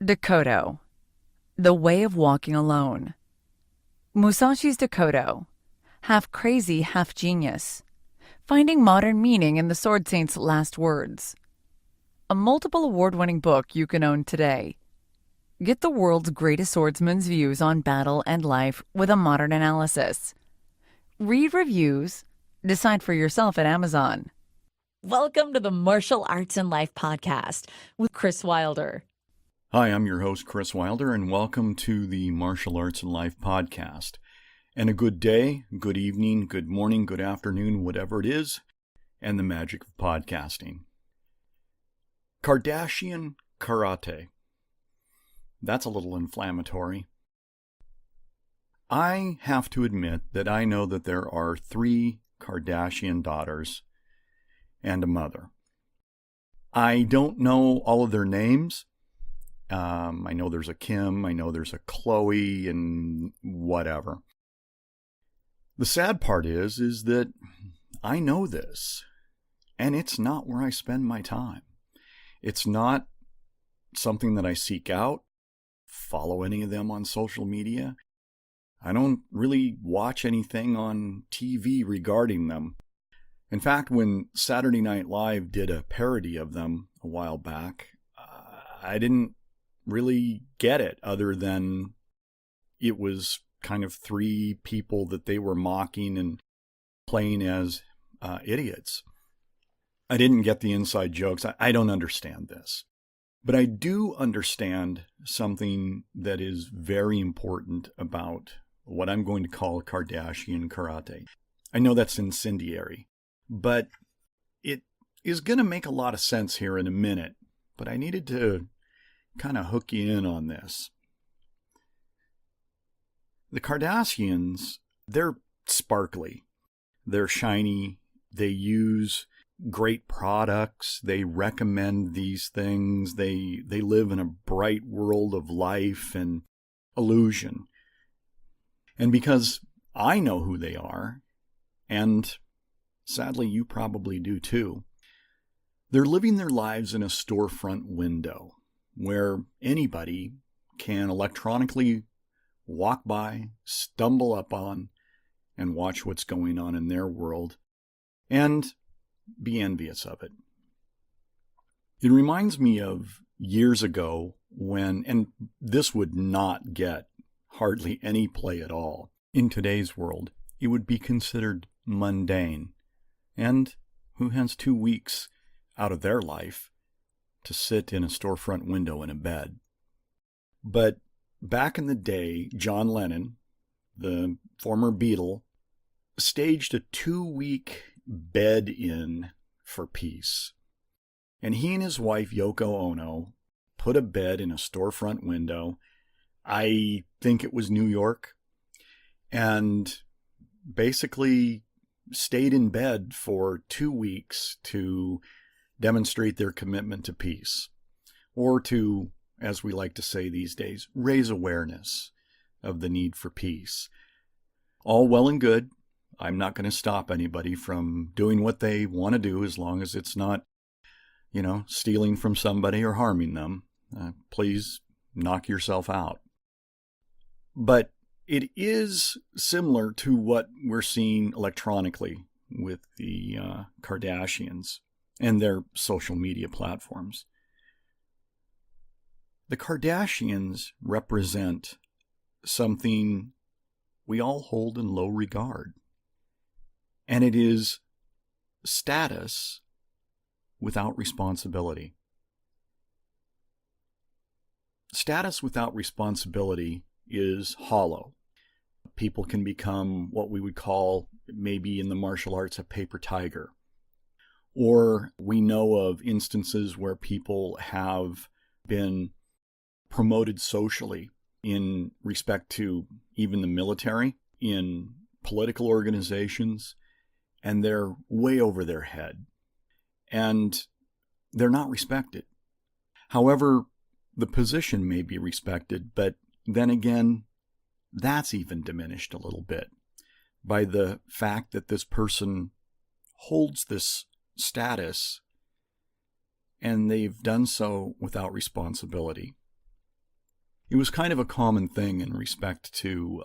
Dakoto, The Way of Walking Alone. Musashi's Dakoto, half crazy, half genius, finding modern meaning in the Sword Saint's last words. A multiple award-winning book you can own today. Get the world's greatest swordsman's views on battle and life with a modern analysis. Read reviews, decide for yourself at Amazon. Welcome to the Martial Arts and Life podcast with Kris Wilder. Hi, I'm your host, Kris Wilder, and welcome to the Martial Arts and Life podcast. And a good day, good evening, good morning, good afternoon, whatever it is, and the magic of podcasting. Kardashian karate. That's a little inflammatory. I have to admit that I know that there are 3 Kardashian daughters and a mother. I don't know all of their names. I know there's a Kim, I know there's a Chloe, and whatever. The sad part is that I know this, and it's not where I spend my time. It's not something that I seek out, follow any of them on social media. I don't really watch anything on TV regarding them. In fact, when Saturday Night Live did a parody of them a while back, I didn't really get it, other than it was kind of 3 people that they were mocking and playing as idiots. I didn't get the inside jokes. I don't understand this. But I do understand something that is very important about what I'm going to call Kardashian karate. I know that's incendiary, but it is going to make a lot of sense here in a minute. But I needed to kind of hook you in on this. The Kardashians, they're sparkly. They're shiny. They use great products. They recommend these things. They live in a bright world of life and illusion. And because I know who they are, and sadly you probably do too, they're living their lives in a storefront window where anybody can electronically walk by, stumble up on, and watch what's going on in their world and be envious of it. It reminds me of years ago when, and this would not get hardly any play at all in today's world, it would be considered mundane. And who has 2 weeks out of their life to sit in a storefront window in a bed? But back in the day, John Lennon, the former Beatle, staged a 2-week bed-in for peace. And he and his wife, Yoko Ono, put a bed in a storefront window. I think it was New York. And basically stayed in bed for 2 weeks to demonstrate their commitment to peace. Or to, as we like to say these days, raise awareness of the need for peace. All well and good. I'm not going to stop anybody from doing what they want to do as long as it's not, stealing from somebody or harming them. Please knock yourself out. But it is similar to what we're seeing electronically with the Kardashians and their social media platforms. The Kardashians represent something we all hold in low regard. And it is status without responsibility. Status without responsibility is hollow. People can become what we would call, maybe in the martial arts, a paper tiger. Or we know of instances where people have been promoted socially in respect to even the military, in political organizations, and they're way over their head. And they're not respected. However, the position may be respected, but then again, that's even diminished a little bit by the fact that this person holds this status and they've done so without responsibility. It was kind of a common thing in respect to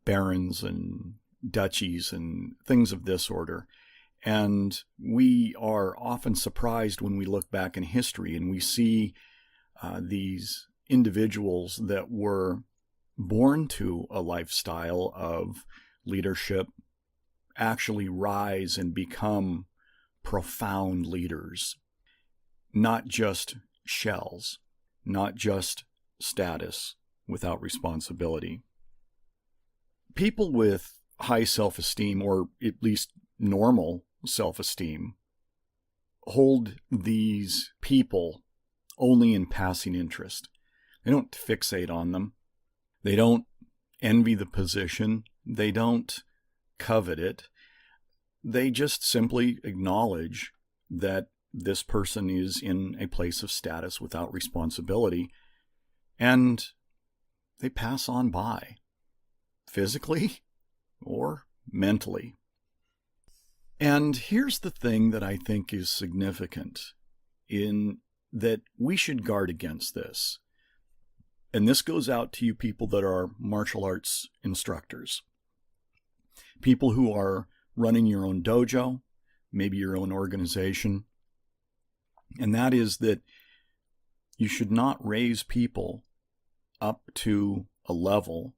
barons and duchies and things of this order. And we are often surprised when we look back in history and we see these individuals that were born to a lifestyle of leadership actually rise and become profound leaders, not just shells, not just status without responsibility. People with high self-esteem, or at least normal self-esteem, hold these people only in passing interest. They don't fixate on them. They don't envy the position. They don't covet it. They just simply acknowledge that this person is in a place of status without responsibility, and they pass on by, physically or mentally. And here's the thing that I think is significant in that we should guard against this. And this goes out to you people that are martial arts instructors, people who are running your own dojo, maybe your own organization. And that is that you should not raise people up to a level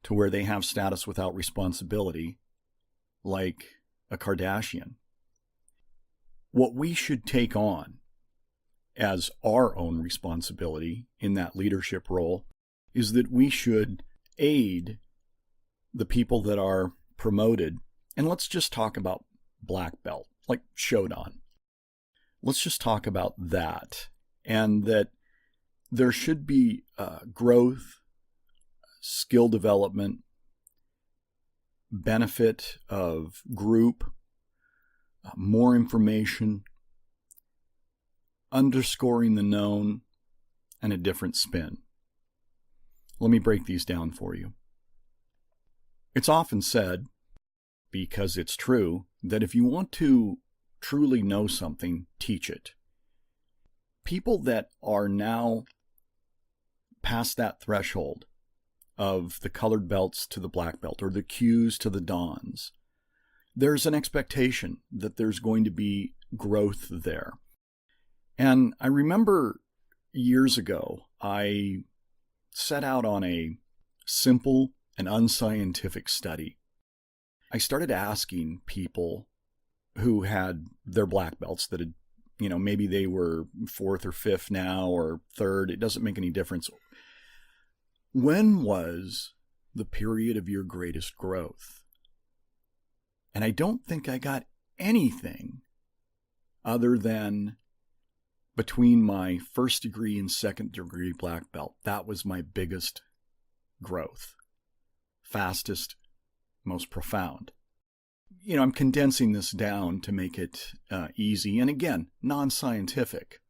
to where they have status without responsibility, like a Kardashian. What we should take on as our own responsibility in that leadership role is that we should aid the people that are promoted. And let's just talk about black belt, like Shodan. Let's just talk about that, and that there should be growth, skill development, benefit of group, more information, underscoring the known, and a different spin. Let me break these down for you. It's often said, because it's true, that if you want to truly know something, teach it. People that are now past that threshold of the colored belts to the black belt, or the Qs to the Dans, there's an expectation that there's going to be growth there. And I remember years ago, I set out on a simple and unscientific study. I started asking people who had their black belts that had, maybe they were 4th or 5th now, or 3rd, it doesn't make any difference. When was the period of your greatest growth? And I don't think I got anything other than between my 1st degree and 2nd degree black belt. That was my biggest growth, fastest, most profound. I'm condensing this down to make it easy, and again, non-scientific,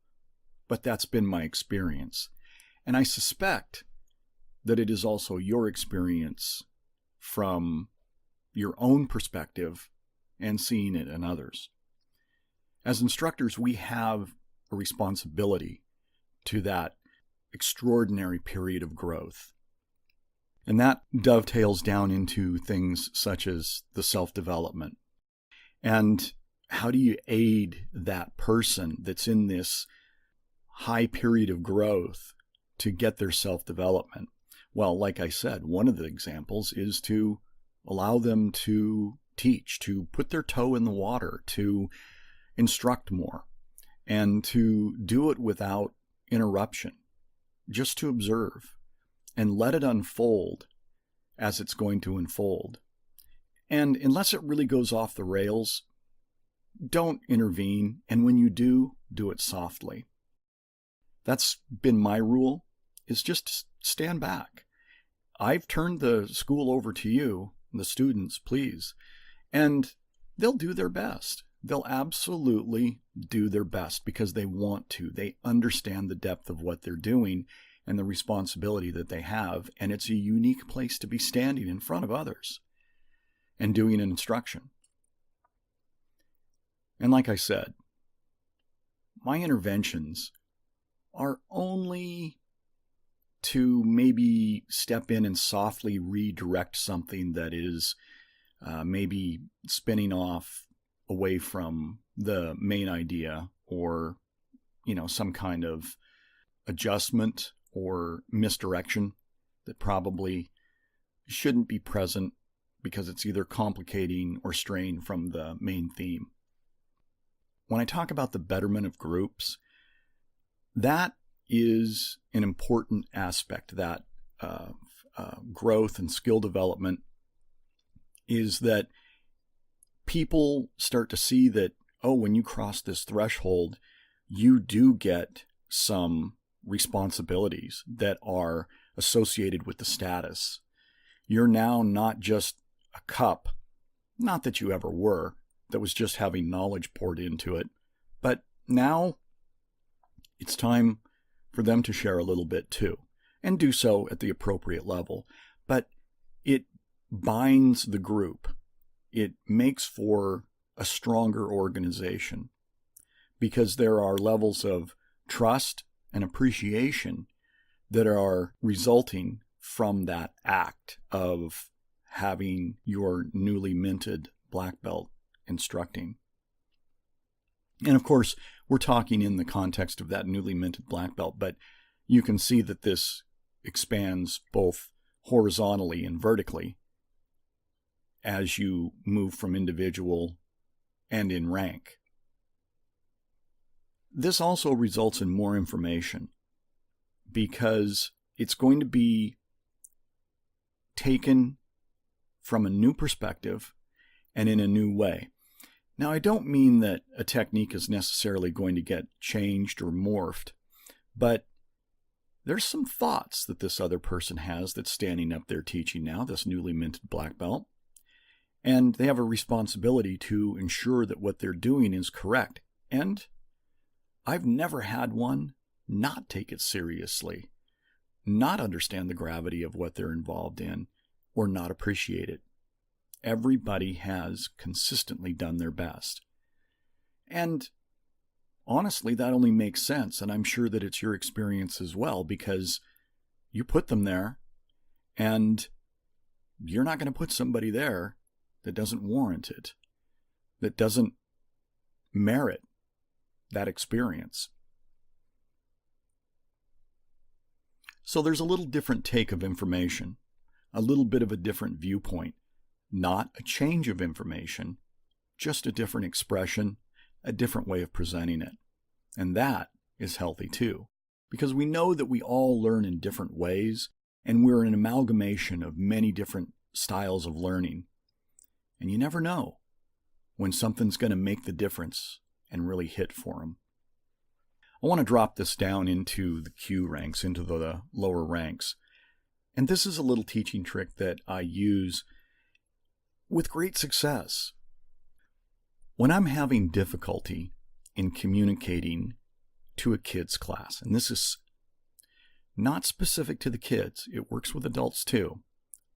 but that's been my experience. And I suspect that it is also your experience from your own perspective and seeing it in others. As instructors, we have a responsibility to that extraordinary period of growth. And that dovetails down into things such as the self-development. And how do you aid that person that's in this high period of growth to get their self-development? Well, like I said, one of the examples is to allow them to teach, to put their toe in the water, to instruct more, and to do it without interruption, just to observe and let it unfold as it's going to unfold. And unless it really goes off the rails, don't intervene. And when you do, do it softly. That's been my rule, is just stand back. I've turned the school over to you, the students, please. And they'll do their best. They'll absolutely do their best because they want to. They understand the depth of what they're doing and the responsibility that they have. And it's a unique place to be standing in front of others and doing an instruction. And like I said, my interventions are only to maybe step in and softly redirect something that is maybe spinning off away from the main idea, or, some kind of adjustment or misdirection that probably shouldn't be present because it's either complicating or straying from the main theme. When I talk about the betterment of groups, that is an important aspect, that growth and skill development, is that people start to see that, when you cross this threshold, you do get some responsibilities that are associated with the status. You're now not just a cup, not that you ever were, that was just having knowledge poured into it, but now it's time for them to share a little bit too, and do so at the appropriate level. But it binds the group. It makes for a stronger organization because there are levels of trust and appreciation that are resulting from that act of having your newly minted black belt instructing. And of course, we're talking in the context of that newly minted black belt, but you can see that this expands both horizontally and vertically as you move from individual and in rank. This also results in more information because it's going to be taken from a new perspective and in a new way. Now, I don't mean that a technique is necessarily going to get changed or morphed, but there's some thoughts that this other person has that's standing up there teaching now, this newly minted black belt, and they have a responsibility to ensure that what they're doing is correct. And I've never had one not take it seriously, not understand the gravity of what they're involved in, or not appreciate it. Everybody has consistently done their best. And honestly, that only makes sense, and I'm sure that it's your experience as well, because you put them there, and you're not going to put somebody there that doesn't warrant it, that doesn't merit that experience. So there's a little different take of information, a little bit of a different viewpoint, not a change of information, just a different expression, a different way of presenting it. And that is healthy too, because we know that we all learn in different ways, and we're an amalgamation of many different styles of learning. And you never know when something's going to make the difference and really hit for them. I want to drop this down into the Q ranks, into the lower ranks. And this is a little teaching trick that I use with great success. When I'm having difficulty in communicating to a kids class, and this is not specific to the kids, it works with adults too,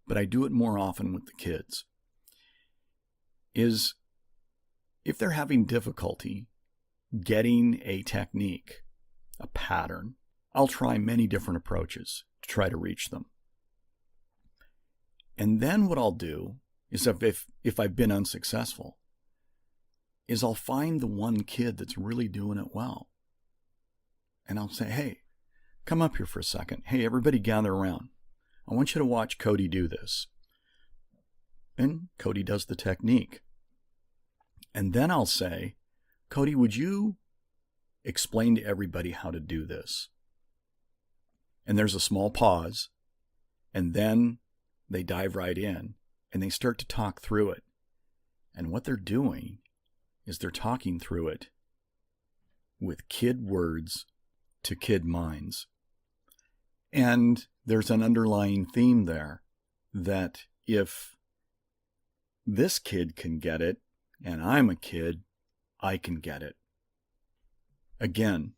but I do it more often with the kids, is if they're having difficulty getting a technique, a pattern, I'll try many different approaches to try to reach them. And then what I'll do is, if I've been unsuccessful, is I'll find the one kid that's really doing it well. And I'll say, hey, come up here for a second. Hey, everybody gather around. I want you to watch Cody do this. And Cody does the technique. And then I'll say, Cody, would you explain to everybody how to do this? And there's a small pause, and then they dive right in, and they start to talk through it. And what they're doing is they're talking through it with kid words to kid minds. And there's an underlying theme there that if this kid can get it, and I'm a kid, I can get it. Again,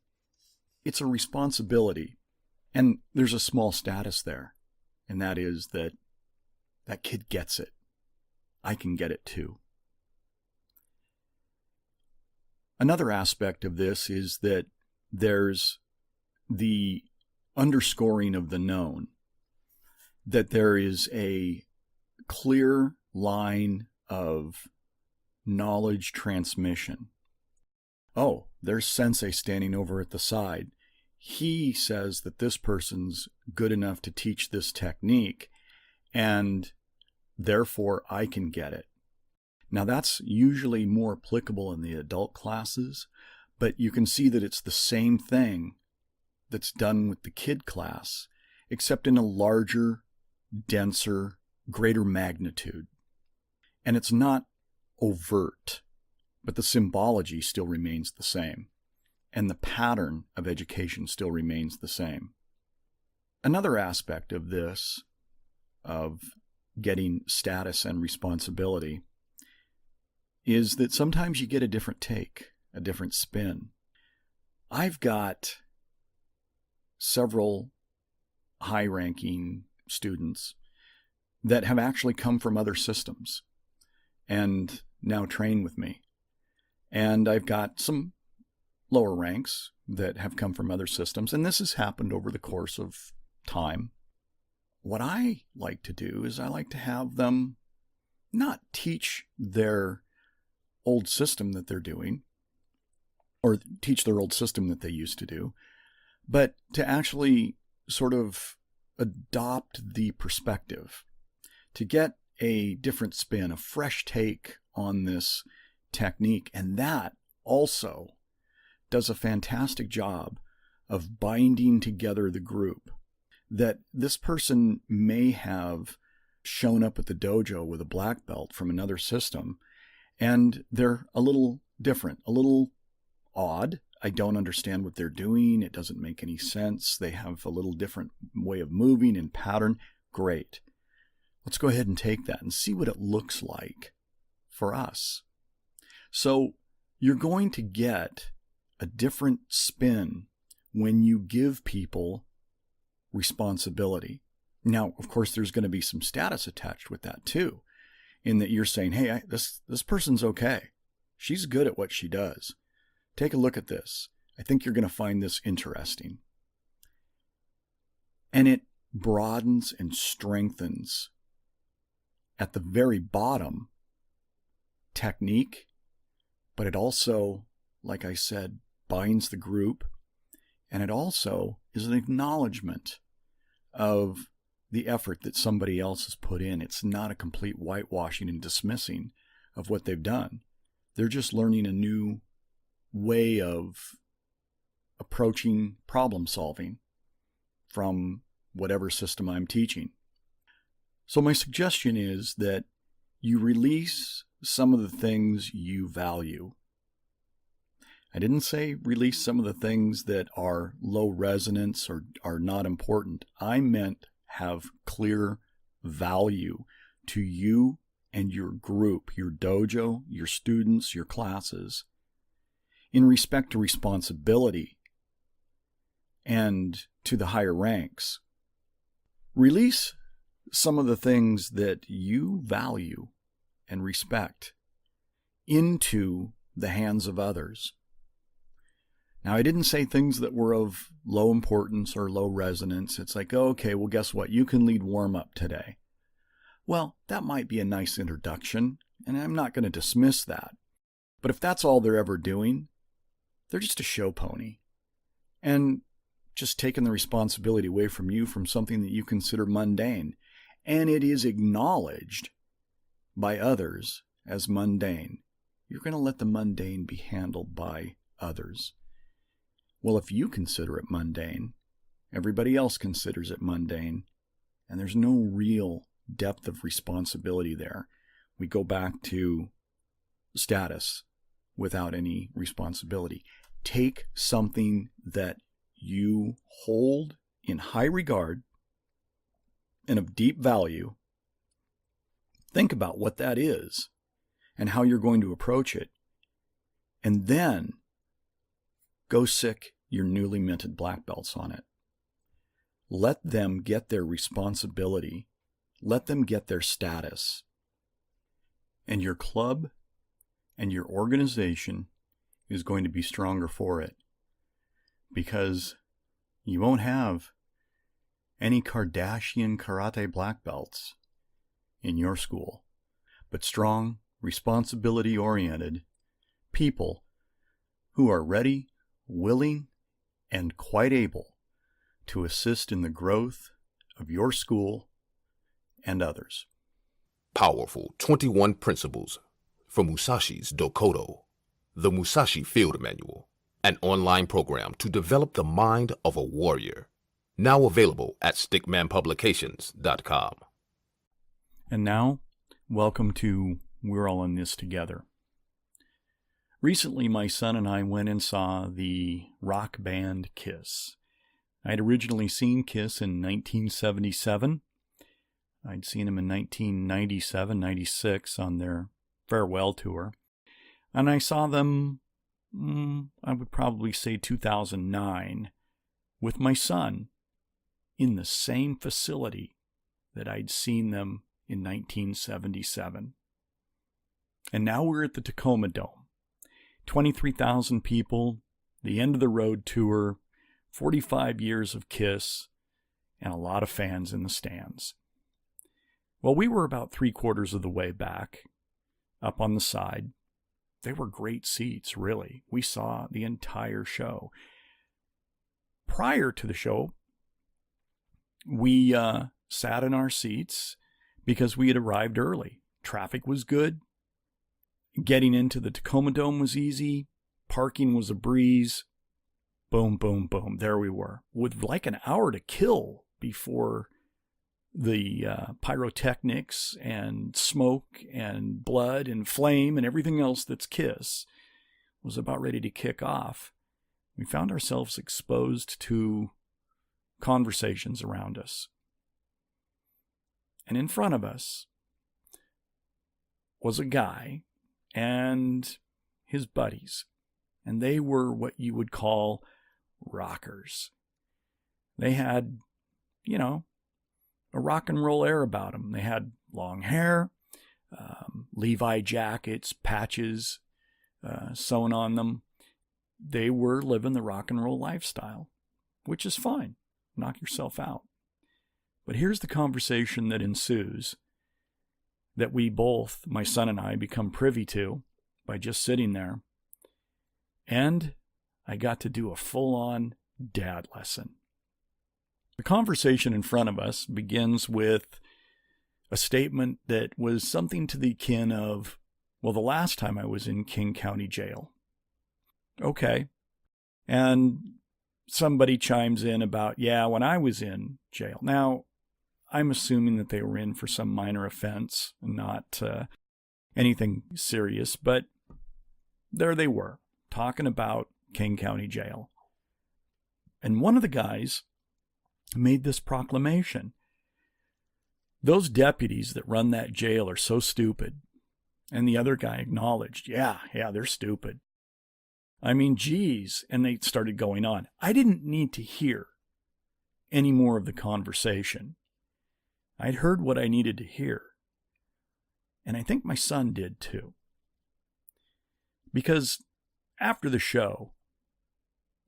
it's a responsibility, and there's a small status there, and that is that that kid gets it. I can get it too. Another aspect of this is that there's the underscoring of the known, that there is a clear line of knowledge transmission. Oh, there's Sensei standing over at the side. He says that this person's good enough to teach this technique, and therefore I can get it. Now that's usually more applicable in the adult classes, but you can see that it's the same thing that's done with the kid class, except in a larger, denser, greater magnitude. And it's not overt, but the symbology still remains the same, and the pattern of education still remains the same. Another aspect of this, of getting status and responsibility, is that sometimes you get a different take, a different spin. I've got several high-ranking students that have actually come from other systems and now train with me. And I've got some lower ranks that have come from other systems, and this has happened over the course of time. What I like to do is I like to have them not teach their old system that they're doing, or teach their old system that they used to do, but to actually sort of adopt the perspective, to get a different spin, a fresh take on this technique. And that also does a fantastic job of binding together the group. That this person may have shown up at the dojo with a black belt from another system, and they're a little different, a little odd. I don't understand what they're doing. It doesn't make any sense. They have a little different way of moving and pattern. Great. Let's go ahead and take that and see what it looks like for us. So you're going to get a different spin when you give people responsibility. Now, of course, there's going to be some status attached with that too, in that you're saying, hey, this person's okay. She's good at what she does. Take a look at this. I think you're going to find this interesting. And it broadens and strengthens, at the very bottom, technique, but it also, like I said, binds the group, and it also is an acknowledgement of the effort that somebody else has put in. It's not a complete whitewashing and dismissing of what they've done. They're just learning a new way of approaching problem solving from whatever system I'm teaching. So my suggestion is that you release some of the things you value. I didn't say release some of the things that are low resonance or are not important. I meant have clear value to you and your group, your dojo, your students, your classes, in respect to responsibility and to the higher ranks. Release some of the things that you value and respect into the hands of others. Now, I didn't say things that were of low importance or low resonance. It's like, oh, okay, well, guess what? You can lead warm-up today. Well, that might be a nice introduction, and I'm not going to dismiss that. But if that's all they're ever doing, they're just a show pony. And just taking the responsibility away from you from something that you consider mundane. And it is acknowledged by others as mundane. You're going to let the mundane be handled by others. Well, if you consider it mundane, everybody else considers it mundane, and there's no real depth of responsibility there. We go back to status without any responsibility. Take something that you hold in high regard and of deep value. Think about what that is and how you're going to approach it. And then go sick your newly minted black belts on it. Let them get their responsibility. Let them get their status. And your club and your organization is going to be stronger for it. Because you won't have any Kardashian karate black belts in your school, but strong, responsibility-oriented people who are ready, willing, and quite able to assist in the growth of your school and others. Powerful 21 Principles from Musashi's Dokodo, the Musashi Field Manual, an online program to develop the mind of a warrior. Now available at stickmanpublications.com. And now, welcome to We're All in This Together. Recently, my son and I went and saw the rock band Kiss. I'd originally seen Kiss in 1977. I'd seen them in 1997, 96 on their farewell tour. And I saw them, I would probably say 2009, with my son in the same facility that I'd seen them in 1977. And now we're at the Tacoma Dome. 23,000 people, the end of the road tour, 45 years of Kiss, and a lot of fans in the stands. Well, we were about 3/4 of the way back, up on the side. They were great seats, really. We saw the entire show. Prior to the show, we sat in our seats because we had arrived early. Traffic was good. Getting into the Tacoma Dome was easy. Parking was a breeze. Boom, boom, boom. There we were. With like an hour to kill before the pyrotechnics and smoke and blood and flame and everything else that's Kiss was about ready to kick off, we found ourselves exposed to conversations around us. And in front of us was a guy and his buddies, and they were what you would call rockers. They had, a rock and roll air about them. They had long hair, Levi jackets, patches sewn on them. They were living the rock and roll lifestyle, which is fine. Knock yourself out. But here's the conversation that ensues that we both, my son and I, become privy to by just sitting there. And I got to do a full-on dad lesson. The conversation in front of us begins with a statement that was something to the kin of, well, the last time I was in King County Jail. Okay. And somebody chimes in about, yeah, when I was in jail. Now, I'm assuming that they were in for some minor offense, not anything serious, but there they were, talking about King County Jail. And one of the guys made this proclamation. Those deputies that run that jail are so stupid. And the other guy acknowledged, yeah, they're stupid. I mean, geez. And they started going on. I didn't need to hear any more of the conversation. I'd heard what I needed to hear. And I think my son did too. Because after the show,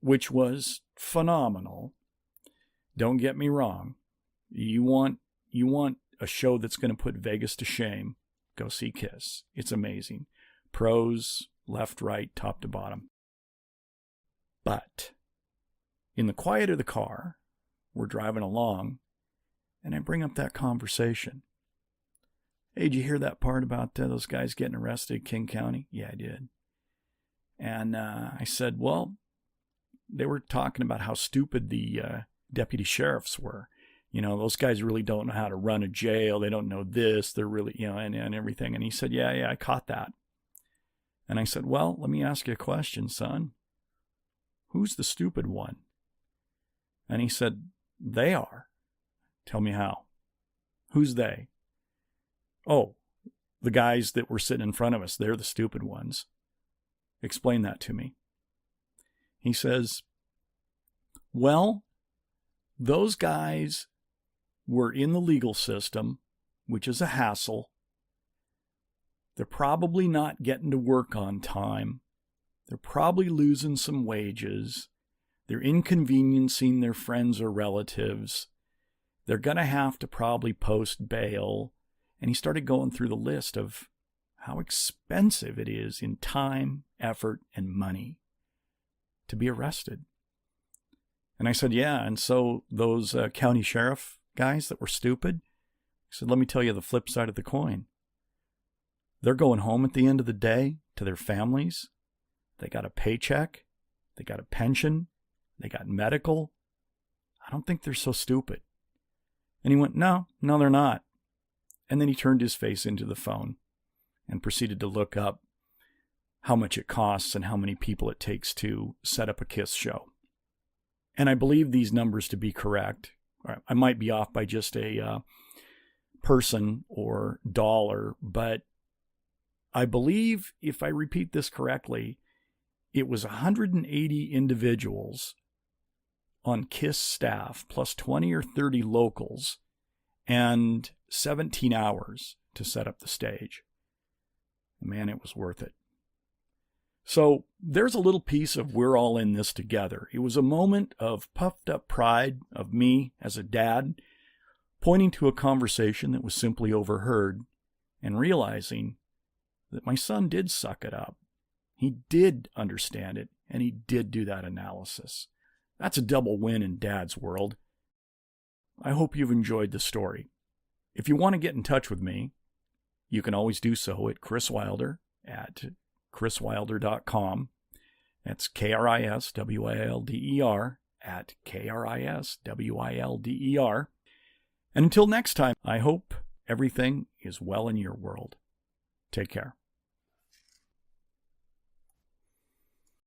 which was phenomenal, don't get me wrong, you want a show that's going to put Vegas to shame, go see Kiss. It's amazing. Pros, left, right, top to bottom. But in the quiet of the car, we're driving along, and I bring up that conversation. Hey, did you hear that part about those guys getting arrested in King County? Yeah, I did. And I said, well, they were talking about how stupid the deputy sheriffs were. Those guys really don't know how to run a jail. They don't know this. They're really, and everything. And he said, yeah, I caught that. And I said, well, let me ask you a question, son. Who's the stupid one? And he said, they are. Tell me how. Who's they? Oh, the guys that were sitting in front of us. They're the stupid ones. Explain that to me. He says, well, those guys were in the legal system, which is a hassle. They're probably not getting to work on time. They're probably losing some wages. They're inconveniencing their friends or relatives. They're going to have to probably post bail. And he started going through the list of how expensive it is in time, effort, and money to be arrested. And I said, yeah, and so those county sheriff guys that were stupid, I said, let me tell you the flip side of the coin. They're going home at the end of the day to their families. They got a paycheck. They got a pension. They got medical. I don't think they're so stupid. And he went, no, they're not. And then he turned his face into the phone and proceeded to look up how much it costs and how many people it takes to set up a Kiss show. And I believe these numbers to be correct. I might be off by just a person or dollar, but I believe, if I repeat this correctly, it was 180 individuals on Kiss staff, plus 20 or 30 locals, and 17 hours to set up the stage. Man, it was worth it. So there's a little piece of we're all in this together. It was a moment of puffed up pride of me as a dad, pointing to a conversation that was simply overheard and realizing that my son did suck it up. He did understand it, and he did do that analysis. That's a double win in Dad's world. I hope you've enjoyed the story. If you want to get in touch with me, you can always do so at Kris Wilder at KrisWilder.com. That's KrisWilder at KrisWilder. And until next time, I hope everything is well in your world. Take care.